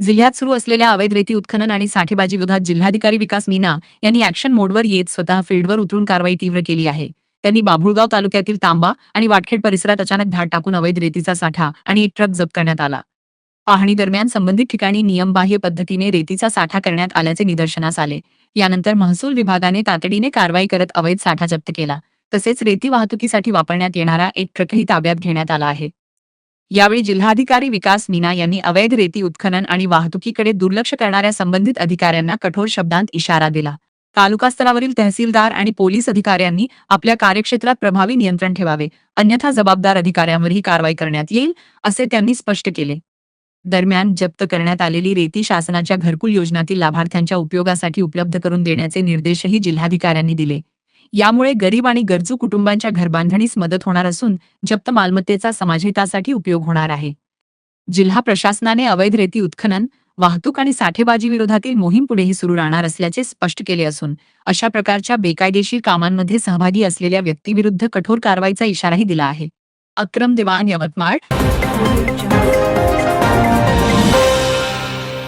जिल्ह्यात सुरू असलेल्या अवैध रेती उत्खनन आणि साठेबाजी विरोधात जिल्हाधिकारी विकास मीना यांनी ऍक्शन मोडवर येत स्वतः फील्डवर उतरून कारवाई तीव्र केली आहे. त्यांनी बाभुळगाव तालुक्यातील तांबा आणि वाटखेड परिसरात अचानक धाड टाकून अवैध रेतीचा साठा आणि एक ट्रक जप्त करण्यात आला. पाहणी दरम्यान संबंधित ठिकाणी नियमबाह्य पद्धतीने रेतीचा साठा करण्यात आल्याचे निदर्शनास आले. यानंतर महसूल विभागाने तातडीने कारवाई करत अवैध साठा जप्त केला. तसेच रेती वाहतुकीसाठी वापरण्यात येणारा एक ट्रकही ताब्यात घेण्यात आला आहे. यावेळी जिल्हाधिकारी विकास मीना यांनी अवैध रेती उत्खनन आणि वाहतुकीकडे दुर्लक्ष करणाऱ्या संबंधित अधिकाऱ्यांना कठोर शब्दांत इशारा दिला. तालुका स्तरावरील तहसीलदार आणि पोलीस अधिकाऱ्यांनी आपल्या कार्यक्षेत्रात प्रभावी नियंत्रण ठेवावे, अन्यथा जबाबदार अधिकाऱ्यांवरही कारवाई करण्यात येईल, असे त्यांनी स्पष्ट केले. दरम्यान जप्त करण्यात आलेली रेती शासनाच्या घरकुल योजनातील लाभार्थ्यांच्या उपयोगासाठी उपलब्ध करून देण्याचे निर्देशही जिल्हाधिकाऱ्यांनी दिले. यामुळे गरीब आणि गरजू कुटुंबांच्या घरबांधणीस मदत होणार असून जप्त मालमत्तेचा समाजहितासाठी उपयोग होणार आहे. जिल्हा प्रशासनाने अवैध रेती उत्खनन, वाहतूक आणि साठेबाजी विरोधातील मोहीम पुढेही सुरू राहणार असल्याचे स्पष्ट केले असून अशा प्रकारच्या बेकायदेशीर कामांमध्ये सहभागी असलेल्या व्यक्तीविरुद्ध कठोर कारवाईचा इशाराही दिला आहे. अक्रम देवान, यवतमाळ.